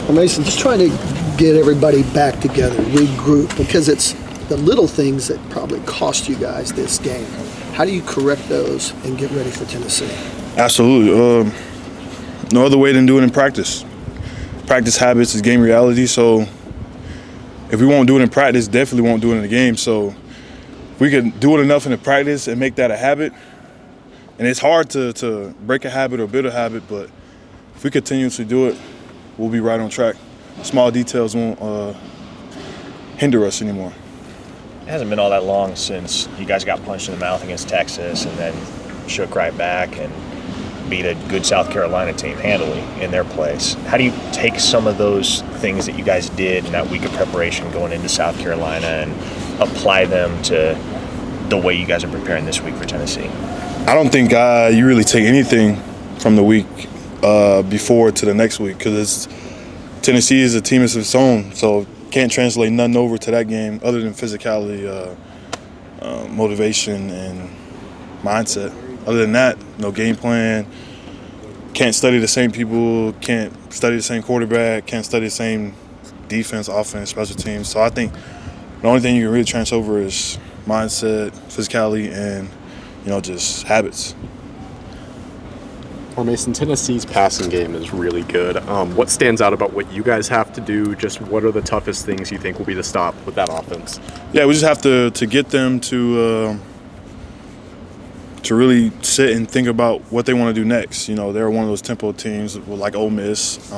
Well, Mason, just trying to get everybody back together, regroup, because it's the little things that probably cost you guys this game. How do you correct those and get ready for Tennessee? Absolutely. No other way than doing it in practice. Practice habits is game reality, so if we won't do it in practice, definitely won't do it in the game. So if we can do it enough in the practice and make that a habit, and it's hard to break a habit or build a habit, but if we continuously do it, we'll be right on track. Small details won't hinder us anymore. It hasn't been all that long since you guys got punched in the mouth against Texas and then shook right back and beat a good South Carolina team handily in their place. How do you take some of those things that you guys did in that week of preparation going into South Carolina and apply them to the way you guys are preparing this week for Tennessee? I don't think you really take anything from the week before to the next week, because Tennessee is a team of its own, so can't translate nothing over to that game other than physicality, motivation, and mindset. Other than that, no game plan. Can't study the same people, can't study the same quarterback, can't study the same defense, offense, special teams. So I think the only thing you can really transfer over is mindset, physicality, and just habits. Well, Mason, Tennessee's passing game is really good. What stands out about what you guys have to do? Just what are the toughest things you think will be the stop with that offense? Yeah, we just have to get them to really sit and think about what they want to do next. They're one of those tempo teams like Ole Miss.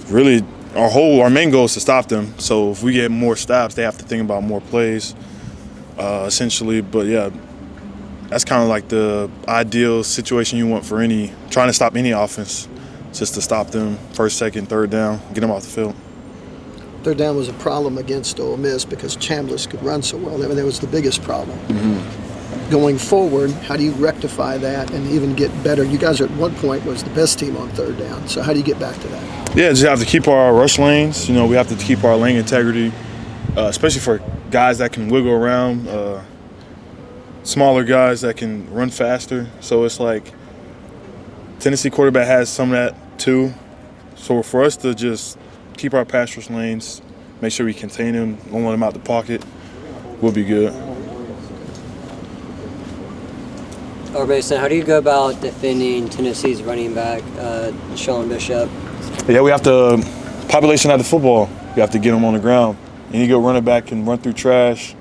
Really, our main goal is to stop them. So if we get more stops, they have to think about more plays, essentially. But yeah, that's kind of like the ideal situation you want for trying to stop any offense, just to stop them first, second, third down, get them off the field. Third down was a problem against Ole Miss because Chambliss could run so well. That was the biggest problem. Mm-hmm. Going forward, how do you rectify that and even get better? You guys at one point was the best team on third down, so how do you get back to that? Yeah, just have to keep our rush lanes. We have to keep our lane integrity, especially for guys that can wiggle around, smaller guys that can run faster. So it's like Tennessee quarterback has some of that too. So for us to just keep our pass rush lanes, make sure we contain them, don't let them out the pocket, we'll be good. Or Mason, how do you go about defending Tennessee's running back, Sean Bishop? Yeah, we have to population out the football. We have to get them on the ground. Any good running back can run through trash.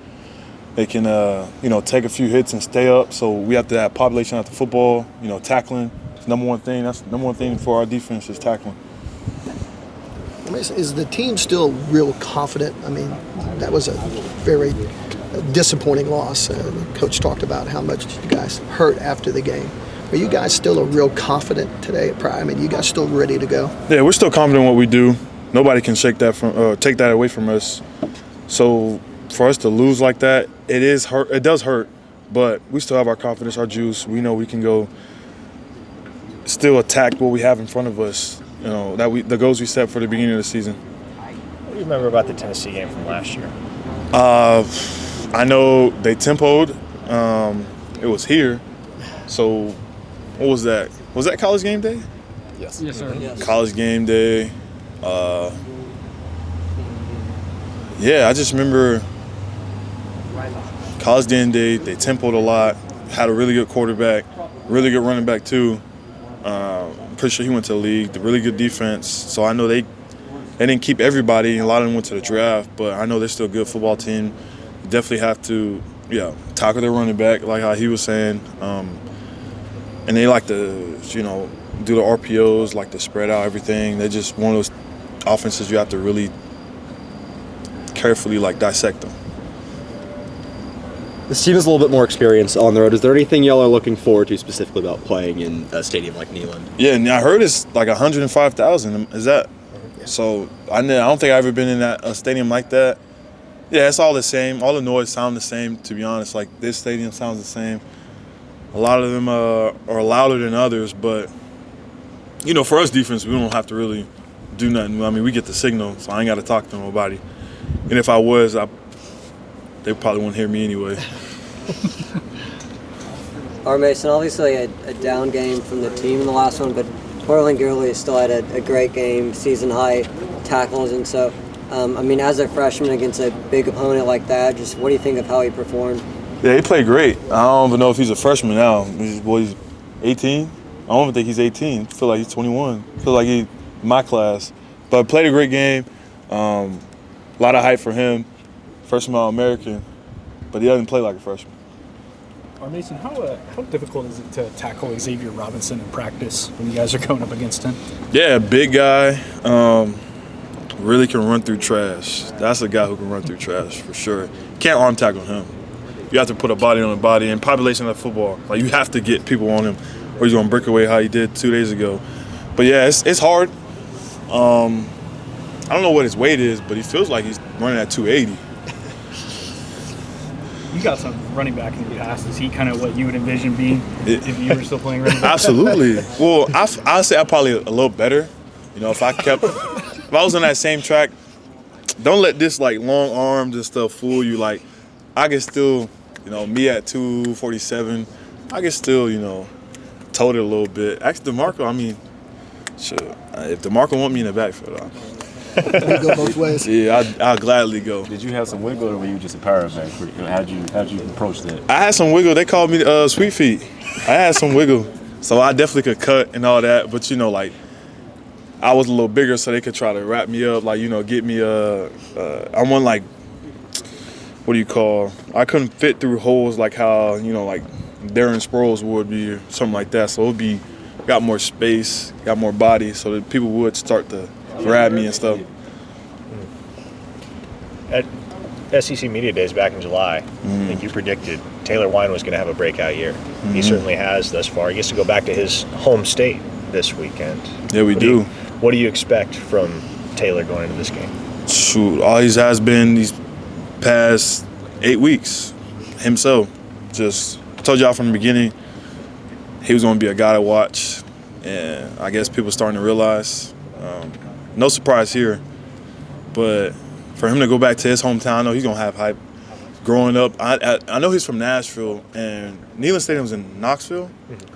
They can, take a few hits and stay up. So we have to have population out the football. Tackling is number one thing. That's the number one thing for our defense is tackling. Is the team still real confident? I mean, that was a very disappointing loss. Coach talked about how much you guys hurt after the game. Are you guys still real confident today at Pride? I mean, you guys still ready to go? Yeah, we're still confident in what we do. Nobody can take that away from us. So for us to lose like that, it does hurt, but we still have our confidence, our juice. We know we can go still attack what we have in front of us, the goals we set for the beginning of the season. What do you remember about the Tennessee game from last year? I know they tempoed. It was here. So what was that? Was that College Game Day? Yes. Yes, sir. Yes. College Game Day. Yeah, I just remember College Game Day, they tempoed a lot, had a really good quarterback, really good running back too. I'm pretty sure he went to the league, the really good defense. So I know they didn't keep everybody, a lot of them went to the draft, but I know they're still a good football team. You definitely have to, tackle their running back, like how he was saying. And they like to, do the RPOs, like to spread out everything. They're just one of those offenses you have to really carefully dissect them. This team has a little bit more experience on the road. Is there anything y'all are looking forward to specifically about playing in a stadium like Neyland? Yeah, and I heard it's like 105,000. Is that? Yeah. So I don't think I've ever been in a stadium like that. Yeah, it's all the same. All the noise sound the same, to be honest. Like this stadium sounds the same. A lot of them are louder than others, but for us defense, we don't have to really do nothing. I mean, we get the signal, so I ain't got to talk to nobody. And if I was, they probably wouldn't hear me anyway. All right, Mason, obviously a down game from the team in the last one, but Portland Gurley still had a great game, season high tackles, and so, as a freshman against a big opponent like that, just what do you think of how he performed? Yeah, he played great. I don't even know if he's a freshman now. He's 18. I don't even think he's 18. I feel like he's 21. I feel like he's my class. But played a great game. A lot of hype for him. First-time All-American. But he doesn't play like a freshman. Mason, how difficult is it to tackle Xavier Robinson in practice when you guys are going up against him? Yeah, big guy. Really can run through trash. That's a guy who can run through trash for sure. Can't arm tackle him. You have to put a body on a body. And population of football, like you have to get people on him, or he's gonna break away how he did 2 days ago. But yeah, it's hard. I don't know what his weight is, but he feels like he's running at 280. You got some running back in your past. Is he kind of what you would envision being if you were still playing running back? Absolutely. Well, I'd say I'm probably a little better. You know, if I was on that same track, don't let this like long arms and stuff fool you. Like, I can still, me at 247, I can still, tote it a little bit. Ask DeMarco, sure. If DeMarco want me in the backfield, You go both ways. yeah, I'll gladly go. Did you have some wiggle, or were you just a power back? How'd you approach that? I had some wiggle. They called me Sweet Feet. I had some wiggle, so I definitely could cut and all that. But I was a little bigger, so they could try to wrap me up, get me. I want what do you call? I couldn't fit through holes like how like Darren Sproles would be, or something like that. So it would be got more space, got more body, so that people would start to grab me and stuff. At SEC Media Days back in July, I think you predicted Taylor Wine was going to have a breakout year. He certainly has thus far. He gets to go back to his home state this weekend. Yeah, we do. What do you expect from Taylor going into this game? Shoot, all he has been these past 8 weeks himself. Just told y'all from the beginning he was going to be a guy to watch, and I guess people starting to realize. No surprise here, but for him to go back to his hometown, I know he's going to have hype. Growing up, I know he's from Nashville, and Neyland Stadium's in Knoxville.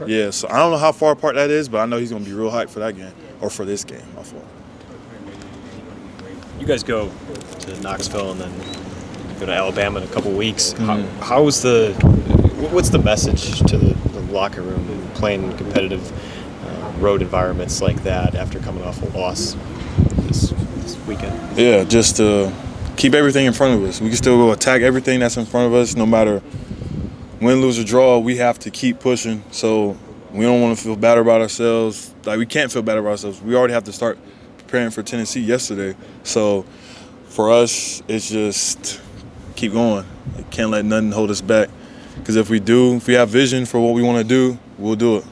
Yeah, so I don't know how far apart that is, but I know he's going to be real hyped for that game, or for this game, my fault. You guys go to Knoxville and then go to Alabama in a couple weeks. What's the message to the locker room and playing competitive road environments like that after coming off a loss this weekend? Yeah, just to keep everything in front of us. We can still go attack everything that's in front of us, no matter win, lose, or draw. We have to keep pushing. So we don't want to feel bad about ourselves. Like, we can't feel bad about ourselves. We already have to start preparing for Tennessee yesterday. So for us, it's just keep going. Can't let nothing hold us back. Because if we have vision for what we want to do, we'll do it.